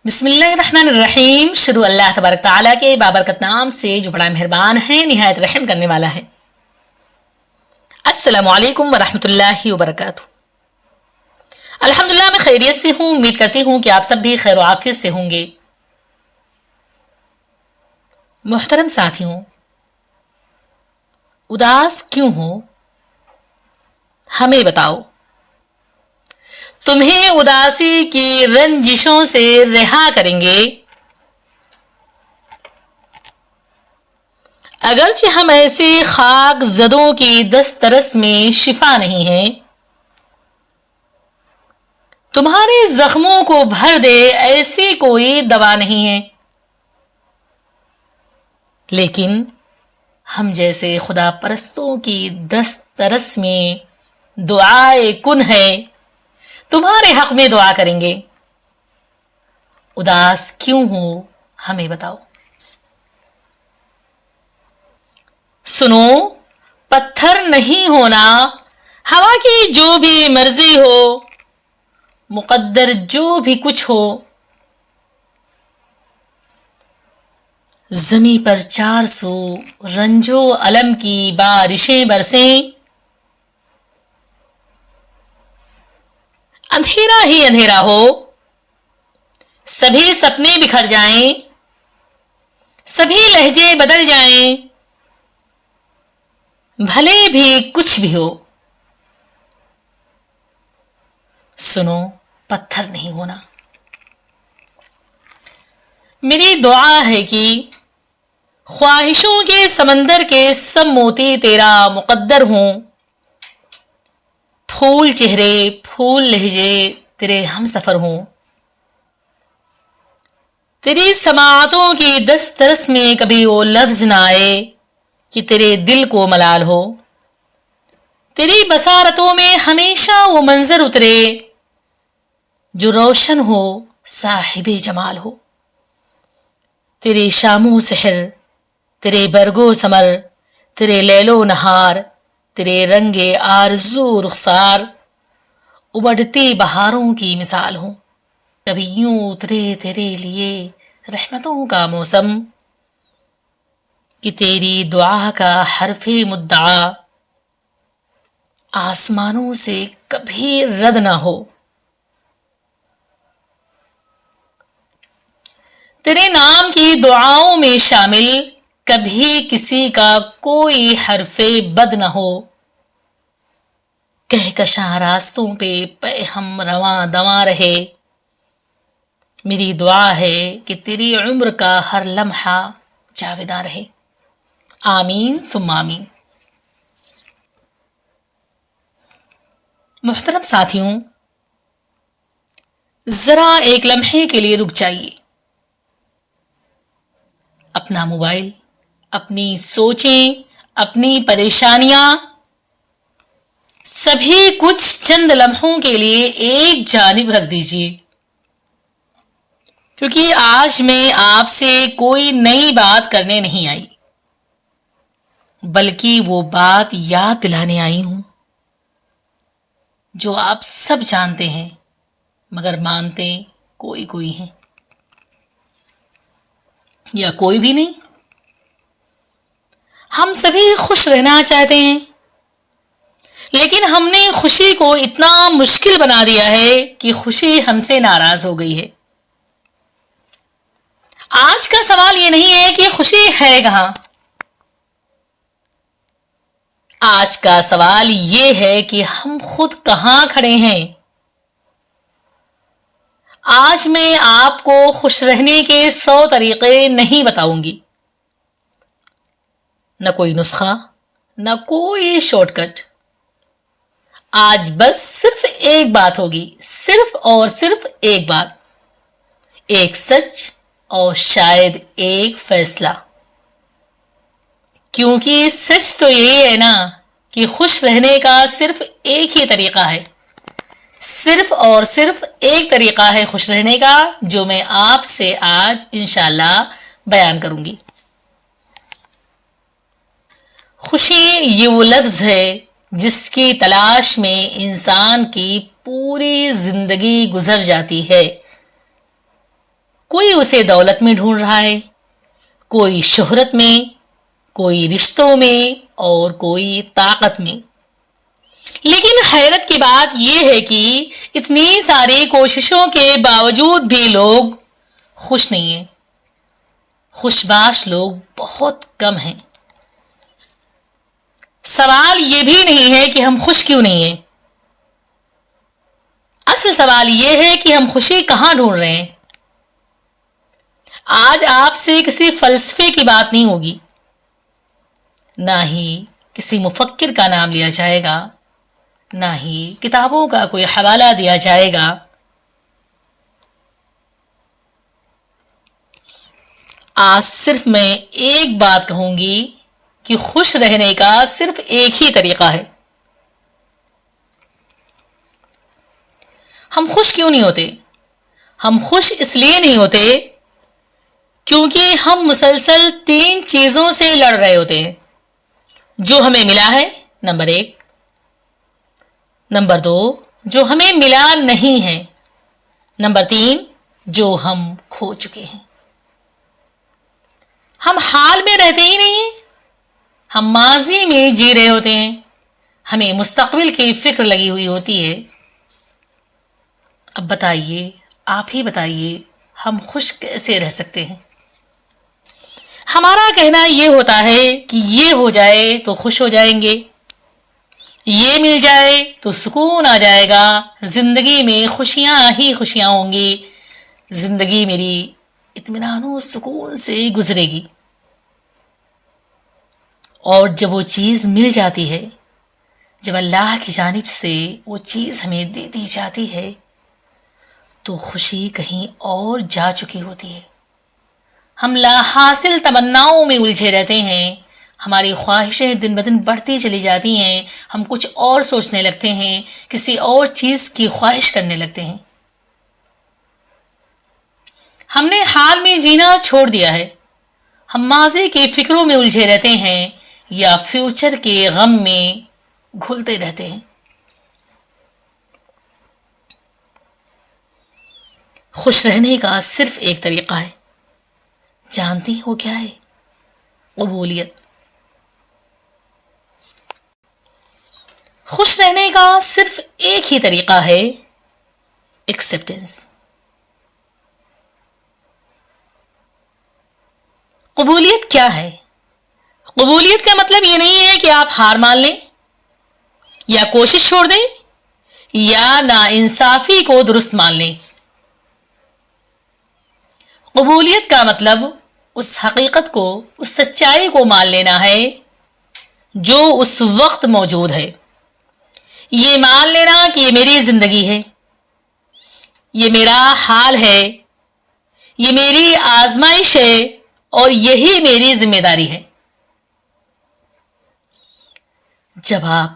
بسم اللہ الرحمن الرحیم. شروع اللہ تبارک تعالیٰ کے بابرکت نام سے جو بڑا مہربان ہے، نہایت رحم کرنے والا ہے. السلام علیکم ورحمۃ اللہ وبرکاتہ. الحمدللہ میں خیریت سے ہوں. امید کرتی ہوں کہ آپ سب بھی خیر و عافیت سے ہوں گے. محترم ساتھیوں، اداس کیوں ہو؟ ہمیں بتاؤ. تمہیں اداسی کی رنجشوں سے رہا کریں گے. اگرچہ ہم ایسے خاک زدوں کی دسترس میں شفا نہیں ہیں، تمہارے زخموں کو بھر دے ایسی کوئی دوا نہیں ہے، لیکن ہم جیسے خدا پرستوں کی دسترس میں دعائے کن ہے، تمہارے حق میں دعا کریں گے. اداس کیوں ہو؟ ہمیں بتاؤ. سنو، پتھر نہیں ہونا، ہوا کی جو بھی مرضی ہو، مقدر جو بھی کچھ ہو، زمیں پر 400 رنجو الم کی بارشیں برسیں، اندھیرا ہی اندھیرا ہو، سبھی سپنے بکھر جائیں، سبھی لہجے بدل جائیں، بھلے بھی کچھ بھی ہو، سنو، پتھر نہیں ہونا. میری دعا ہے کہ خواہشوں کے سمندر کے سب موتی تیرا مقدر ہوں، پھول چہرے پھول لہجے تیرے ہم سفر ہوں، تیری سماعتوں کی دسترس میں کبھی وہ لفظ نہ آئے کہ تیرے دل کو ملال ہو، تیری بصارتوں میں ہمیشہ وہ منظر اترے جو روشن ہو، صاحب جمال ہو. تیرے شام و سحر، تیرے برگ و ثمر، تیرے لیل و نہار، تیرے رنگ آرزو رخسار ابڑتی بہاروں کی مثال ہو. کبھی یوں اترے تیرے لیے رحمتوں کا موسم کہ تیری دعا کا حرف مدعا آسمانوں سے کبھی رد نہ ہو. تیرے نام کی دعاؤں میں شامل کبھی کسی کا کوئی حرف بد نہ ہو. کہکشاں راستوں پہ ہم رواں دواں رہے. میری دعا ہے کہ تیری عمر کا ہر لمحہ جاویداں رہے. آمین ثم آمین. محترم ساتھیوں، ذرا ایک لمحے کے لیے رک جائیے. اپنا موبائل، اپنی سوچیں، اپنی پریشانیاں، سبھی کچھ چند لمحوں کے لیے ایک جانب رکھ دیجیے، کیونکہ آج میں آپ سے کوئی نئی بات کرنے نہیں آئی، بلکہ وہ بات یاد دلانے آئی ہوں جو آپ سب جانتے ہیں مگر مانتے کوئی ہیں یا کوئی بھی نہیں. ہم سبھی خوش رہنا چاہتے ہیں، لیکن ہم نے خوشی کو اتنا مشکل بنا دیا ہے کہ خوشی ہم سے ناراض ہو گئی ہے. آج کا سوال یہ نہیں ہے کہ خوشی ہے کہاں، آج کا سوال یہ ہے کہ ہم خود کہاں کھڑے ہیں. آج میں آپ کو خوش رہنے کے 100 طریقے نہیں بتاؤں گی، نہ کوئی نسخہ، نہ کوئی شارٹ کٹ. آج بس صرف ایک بات ہوگی، صرف اور صرف ایک بات، ایک سچ اور شاید ایک فیصلہ. کیونکہ سچ تو یہی ہے نا کہ خوش رہنے کا صرف ایک ہی طریقہ ہے، صرف اور صرف ایک طریقہ ہے خوش رہنے کا، جو میں آپ سے آج انشاءاللہ بیان کروں گی. خوشی یہ وہ لفظ ہے جس کی تلاش میں انسان کی پوری زندگی گزر جاتی ہے. کوئی اسے دولت میں ڈھونڈ رہا ہے, کوئی شہرت میں, کوئی رشتوں میں اور کوئی طاقت میں. لیکن حیرت کی بات یہ ہے کہ اتنی ساری کوششوں کے باوجود بھی لوگ خوش نہیں ہیں. خوشباش لوگ بہت کم ہیں. سوال یہ بھی نہیں ہے کہ ہم خوش کیوں نہیں ہیں. اصل سوال یہ ہے کہ ہم خوشی کہاں ڈھونڈ رہے ہیں. آج آپ سے کسی فلسفے کی بات نہیں ہوگی, نہ ہی کسی مفکر کا نام لیا جائے گا, نہ ہی کتابوں کا کوئی حوالہ دیا جائے گا. آج صرف میں ایک بات کہوں گی کہ خوش رہنے کا صرف ایک ہی طریقہ ہے. ہم خوش کیوں نہیں ہوتے؟ ہم خوش اس لیے نہیں ہوتے کیونکہ ہم مسلسل 3 چیزوں سے لڑ رہے ہوتے ہیں. جو ہمیں ملا ہے, نمبر 1. نمبر 2, جو ہمیں ملا نہیں ہے. نمبر 3, جو ہم کھو چکے ہیں. ہم حال میں رہتے ہی نہیں ہیں, ہم ماضی میں جی رہے ہوتے ہیں. ہمیں مستقبل کی فکر لگی ہوئی ہوتی ہے. اب بتائیے, آپ ہی بتائیے, ہم خوش کیسے رہ سکتے ہیں؟ ہمارا کہنا یہ ہوتا ہے کہ یہ ہو جائے تو خوش ہو جائیں گے, یہ مل جائے تو سکون آ جائے گا, زندگی میں خوشیاں ہی خوشیاں ہوں گی, زندگی میری اطمینان و سکون سے گزرے گی. اور جب وہ چیز مل جاتی ہے, جب اللہ کی جانب سے وہ چیز ہمیں دے دی جاتی ہے, تو خوشی کہیں اور جا چکی ہوتی ہے. ہم لا حاصل تمناؤں میں الجھے رہتے ہیں, ہماری خواہشیں دن بدن بڑھتی چلی جاتی ہیں, ہم کچھ اور سوچنے لگتے ہیں, کسی اور چیز کی خواہش کرنے لگتے ہیں. ہم نے حال میں جینا چھوڑ دیا ہے, ہم ماضی کی فکروں میں الجھے رہتے ہیں یا فیوچر کے غم میں گھلتے رہتے ہیں. خوش رہنے کا صرف ایک طریقہ ہے, جانتی ہو کیا ہے؟ قبولیت. خوش رہنے کا صرف ایک ہی طریقہ ہے, ایکسیپٹنس. قبولیت کیا ہے؟ قبولیت کا مطلب یہ نہیں ہے کہ آپ ہار مان لیں یا کوشش چھوڑ دیں یا ناانصافی کو درست مان لیں. قبولیت کا مطلب اس حقیقت کو, اس سچائی کو مان لینا ہے جو اس وقت موجود ہے. یہ مان لینا کہ یہ میری زندگی ہے, یہ میرا حال ہے, یہ میری آزمائش ہے اور یہی میری ذمہ داری ہے. جب آپ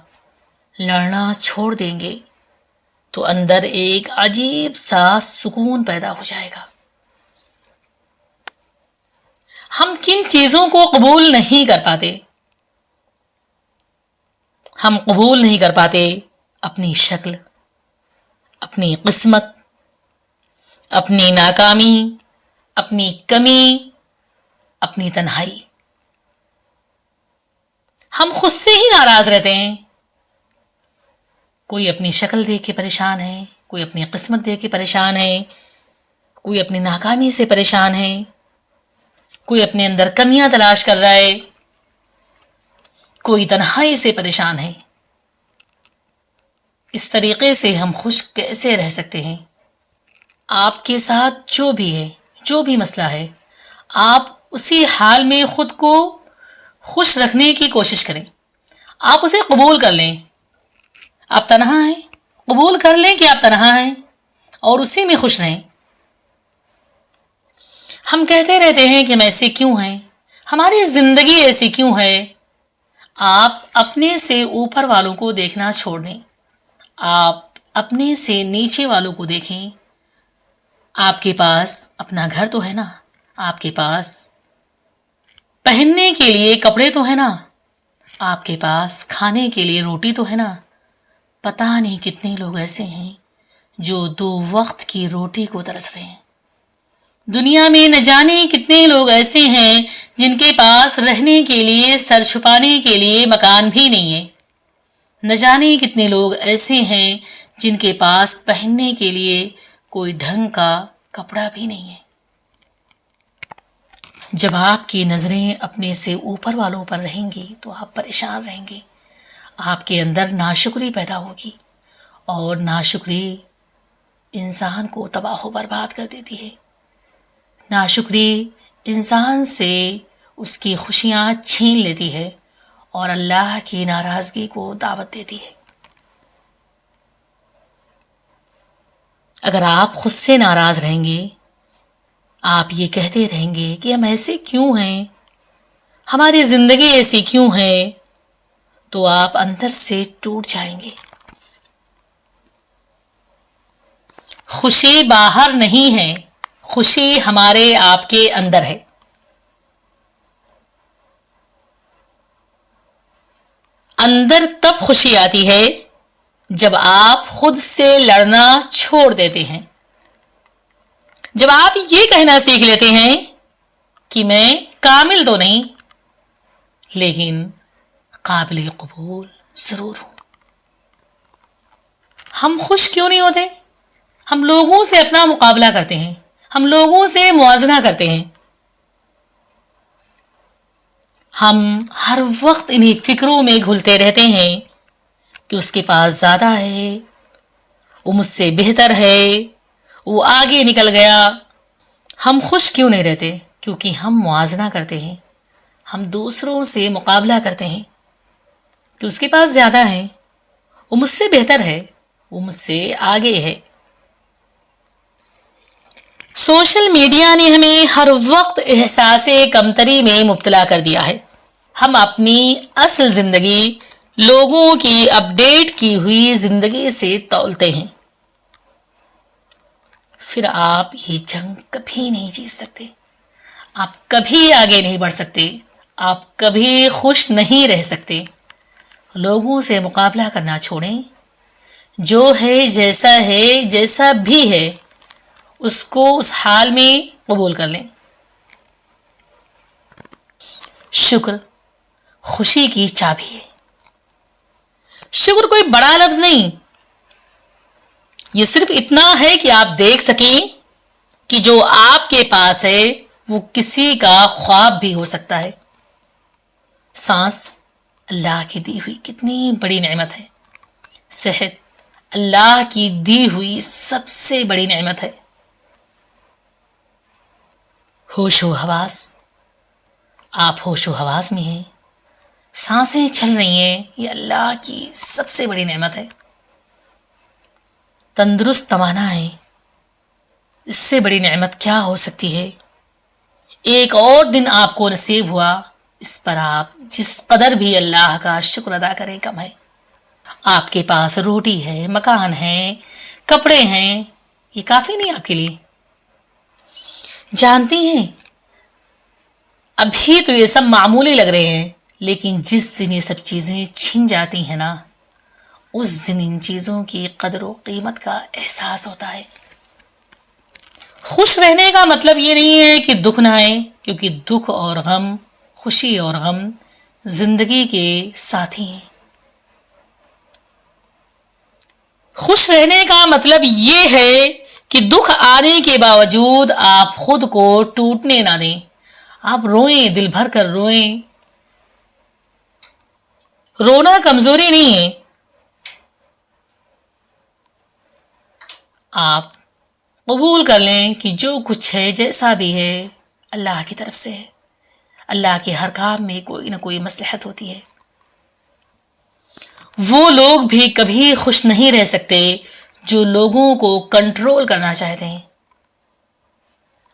لڑنا چھوڑ دیں گے تو اندر ایک عجیب سا سکون پیدا ہو جائے گا. ہم کن چیزوں کو قبول نہیں کر پاتے؟ ہم قبول نہیں کر پاتے اپنی شکل, اپنی قسمت, اپنی ناکامی, اپنی کمی, اپنی تنہائی. ہم خود سے ہی ناراض رہتے ہیں. کوئی اپنی شکل دیکھ کے پریشان ہے, کوئی اپنی قسمت دیکھ کے پریشان ہے, کوئی اپنی ناکامی سے پریشان ہے, کوئی اپنے اندر کمیاں تلاش کر رہا ہے, کوئی تنہائی سے پریشان ہے. اس طریقے سے ہم خوش کیسے رہ سکتے ہیں؟ آپ کے ساتھ جو بھی ہے, جو بھی مسئلہ ہے, آپ اسی حال میں خود کو خوش رکھنے کی کوشش کریں. آپ اسے قبول کر لیں. آپ تنہا ہیں, قبول کر لیں کہ آپ تنہا ہیں اور اسی میں خوش رہیں. ہم کہتے رہتے ہیں کہ ہم ایسے کیوں ہیں, ہماری زندگی ایسی کیوں ہے. آپ اپنے سے اوپر والوں کو دیکھنا چھوڑ دیں, آپ اپنے سے نیچے والوں کو دیکھیں. آپ کے پاس اپنا گھر تو ہے نا, آپ کے پاس پہننے کے لیے کپڑے تو ہے نا, آپ کے پاس کھانے کے لیے روٹی تو ہے نا. پتہ نہیں کتنے لوگ ایسے ہیں جو 2 وقت کی روٹی کو ترس رہے ہیں, دنیا میں نہ جانے کتنے لوگ ایسے ہیں جن کے پاس رہنے کے لیے سر چھپانے کے لیے مکان بھی نہیں ہے. نہ جانے کتنے لوگ ایسے ہیں جن کے پاس پہننے کے لیے کوئی ڈھنگ کا کپڑا بھی نہیں ہے. جب آپ کی نظریں اپنے سے اوپر والوں پر رہیں گی تو آپ پریشان رہیں گے. آپ کے اندر ناشکری پیدا ہوگی اور ناشکری انسان کو تباہ و برباد کر دیتی ہے. ناشکری انسان سے اس کی خوشیاں چھین لیتی ہے اور اللہ کی ناراضگی کو دعوت دیتی ہے. اگر آپ خود سے ناراض رہیں گے، آپ یہ کہتے رہیں گے کہ ہم ایسے کیوں ہیں، ہماری زندگی ایسی کیوں ہے، تو آپ اندر سے ٹوٹ جائیں گے. خوشی باہر نہیں ہے، خوشی ہمارے آپ کے اندر ہے. اندر تب خوشی آتی ہے جب آپ خود سے لڑنا چھوڑ دیتے ہیں. جب آپ یہ کہنا سیکھ لیتے ہیں کہ میں کامل تو نہیں لیکن قابل قبول ضرور ہوں. ہم خوش کیوں نہیں ہوتے؟ ہم لوگوں سے اپنا مقابلہ کرتے ہیں، ہم لوگوں سے موازنہ کرتے ہیں. ہم ہر وقت انہی فکروں میں گھلتے رہتے ہیں کہ اس کے پاس زیادہ ہے، وہ مجھ سے بہتر ہے، وہ آگے نکل گیا. ہم خوش کیوں نہیں رہتے؟ کیونکہ ہم موازنہ کرتے ہیں، ہم دوسروں سے مقابلہ کرتے ہیں کہ اس کے پاس زیادہ ہے، وہ مجھ سے بہتر ہے، وہ مجھ سے آگے ہے. سوشل میڈیا نے ہمیں ہر وقت احساس کمتری میں مبتلا کر دیا ہے. ہم اپنی اصل زندگی لوگوں کی اپڈیٹ کی ہوئی زندگی سے تولتے ہیں. پھر آپ یہ جنگ کبھی نہیں جیت سکتے، آپ کبھی آگے نہیں بڑھ سکتے، آپ کبھی خوش نہیں رہ سکتے. لوگوں سے مقابلہ کرنا چھوڑیں. جو ہے جیسا بھی ہے اس کو اس حال میں قبول کر لیں. شکر خوشی کی چابی ہے. شکر کوئی بڑا لفظ نہیں، یہ صرف اتنا ہے کہ آپ دیکھ سکیں کہ جو آپ کے پاس ہے وہ کسی کا خواب بھی ہو سکتا ہے. سانس اللہ کی دی ہوئی کتنی بڑی نعمت ہے. صحت اللہ کی دی ہوئی سب سے بڑی نعمت ہے. ہوش و حواس، آپ ہوش و حواس میں ہیں، سانسیں چل رہی ہیں، یہ اللہ کی سب سے بڑی نعمت ہے. تندرست توانا ہے، اس سے بڑی نعمت کیا ہو سکتی ہے. ایک اور دن آپ کو نصیب ہوا، اس پر آپ جس قدر بھی اللہ کا شکر ادا کریں کم ہے. آپ کے پاس روٹی ہے، مکان ہے، کپڑے ہیں، یہ کافی نہیں آپ کے لیے. جانتی ہیں ابھی تو یہ سب معمولی لگ رہے ہیں، لیکن جس دن یہ سب چیزیں چھن جاتی ہیں نا، اس دن ان چیزوں کی قدر و قیمت کا احساس ہوتا ہے. خوش رہنے کا مطلب یہ نہیں ہے کہ دکھ نہ آئے، کیونکہ دکھ اور غم، خوشی اور غم زندگی کے ساتھی ہیں. خوش رہنے کا مطلب یہ ہے کہ دکھ آنے کے باوجود آپ خود کو ٹوٹنے نہ دیں. آپ روئیں، دل بھر کر روئیں. رونا کمزوری نہیں ہے. آپ قبول کر لیں کہ جو کچھ ہے جیسا بھی ہے اللہ کی طرف سے ہے. اللہ کے ہر کام میں کوئی نہ کوئی مصلحت ہوتی ہے. وہ لوگ بھی کبھی خوش نہیں رہ سکتے جو لوگوں کو کنٹرول کرنا چاہتے ہیں،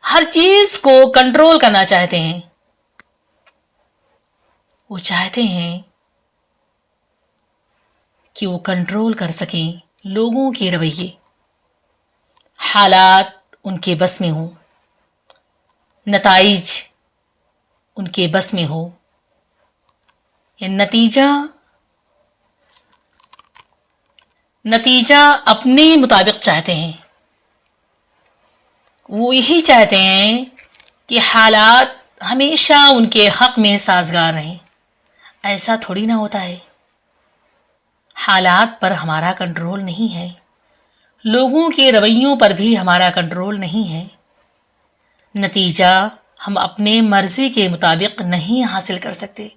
ہر چیز کو کنٹرول کرنا چاہتے ہیں. وہ چاہتے ہیں کہ وہ کنٹرول کر سکیں لوگوں کے رویے، حالات ان کے بس میں ہوں، نتائج ان کے بس میں ہو، یا نتیجہ اپنے مطابق چاہتے ہیں. وہ یہی چاہتے ہیں کہ حالات ہمیشہ ان کے حق میں سازگار رہیں. ایسا تھوڑی نہ ہوتا ہے. حالات پر ہمارا کنٹرول نہیں ہے. لوگوں کے رویوں پر بھی ہمارا کنٹرول نہیں ہے. نتیجہ ہم اپنے مرضی کے مطابق نہیں حاصل کر سکتے.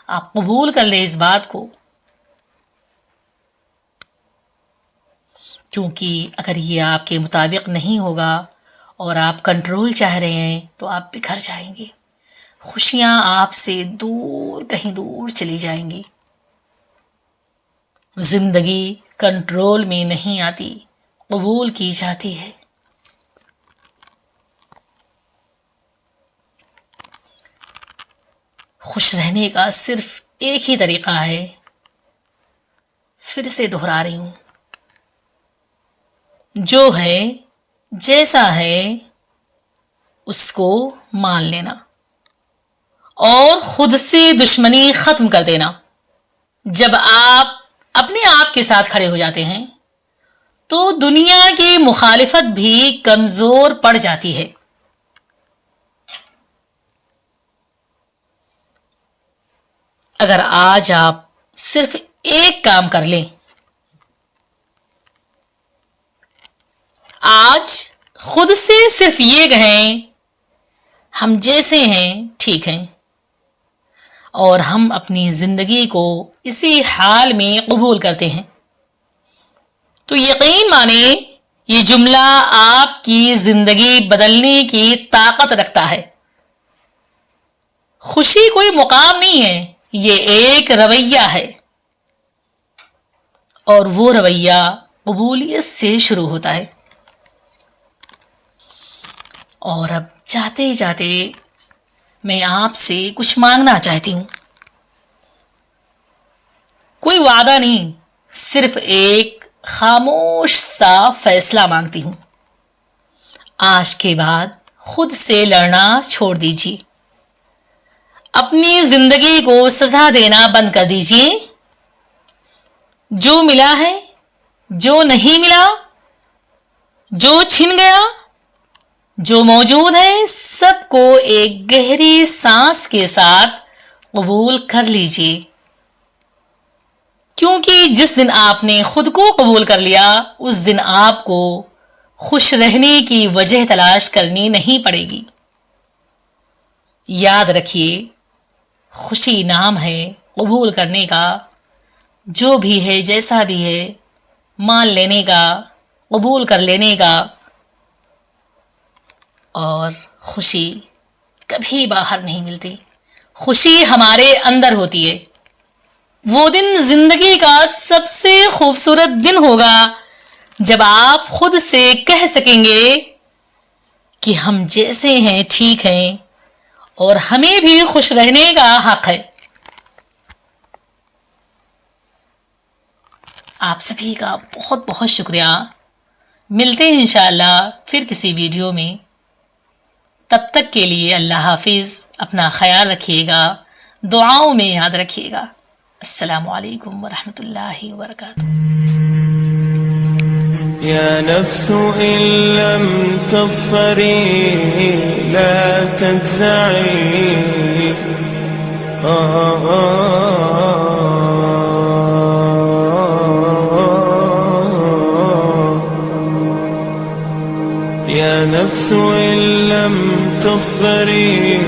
آپ قبول کر لیں اس بات کو، کیونکہ اگر یہ آپ کے مطابق نہیں ہوگا اور آپ کنٹرول چاہ رہے ہیں تو آپ بکھر جائیں گے. خوشیاں آپ سے دور، کہیں دور چلی جائیں گی. زندگی کنٹرول میں نہیں آتی، قبول کی جاتی ہے. خوش رہنے کا صرف ایک ہی طریقہ ہے. پھر سے دہرا رہی ہوں، جو ہے جیسا ہے اس کو مان لینا اور خود سے دشمنی ختم کر دینا. جب آپ اپنے آپ کے ساتھ کھڑے ہو جاتے ہیں تو دنیا کی مخالفت بھی کمزور پڑ جاتی ہے. اگر آج آپ صرف ایک کام کر لیں، آج خود سے صرف یہ کہیں ہم جیسے ہیں ٹھیک ہیں، اور ہم اپنی زندگی کو اسی حال میں قبول کرتے ہیں، تو یقین مانیں یہ جملہ آپ کی زندگی بدلنے کی طاقت رکھتا ہے. خوشی کوئی مقام نہیں ہے، یہ ایک رویہ ہے، اور وہ رویہ قبولیت سے شروع ہوتا ہے. اور اب جاتے جاتے میں آپ سے کچھ مانگنا چاہتی ہوں. کوئی وعدہ نہیں، صرف ایک خاموش سا فیصلہ مانگتی ہوں. آج کے بعد خود سے لڑنا چھوڑ دیجیے. اپنی زندگی کو سزا دینا بند کر دیجیے. جو ملا ہے، جو نہیں ملا، جو چھن گیا، جو موجود ہے، سب کو ایک گہری سانس کے ساتھ قبول کر لیجیے. کیونکہ جس دن آپ نے خود کو قبول کر لیا، اس دن آپ کو خوش رہنے کی وجہ تلاش کرنی نہیں پڑے گی. یاد رکھیے، خوشی نام ہے قبول کرنے کا. جو بھی ہے، جیسا بھی ہے، مان لینے کا، قبول کر لینے کا. اور خوشی کبھی باہر نہیں ملتی، خوشی ہمارے اندر ہوتی ہے. وہ دن زندگی کا سب سے خوبصورت دن ہوگا جب آپ خود سے کہہ سکیں گے کہ ہم جیسے ہیں ٹھیک ہیں، اور ہمیں بھی خوش رہنے کا حق ہے. آپ سبھی کا بہت بہت شکریہ. ملتے ہیں انشاءاللہ پھر کسی ویڈیو میں. تب تک کے لیے اللہ حافظ. اپنا خیال رکھیے گا، دعاؤں میں یاد رکھیے گا. السلام علیکم ورحمۃ اللہ وبرکاتہ. يا نفس إن لم تظفري لا تجزعي. يا نفس إن لم تظفري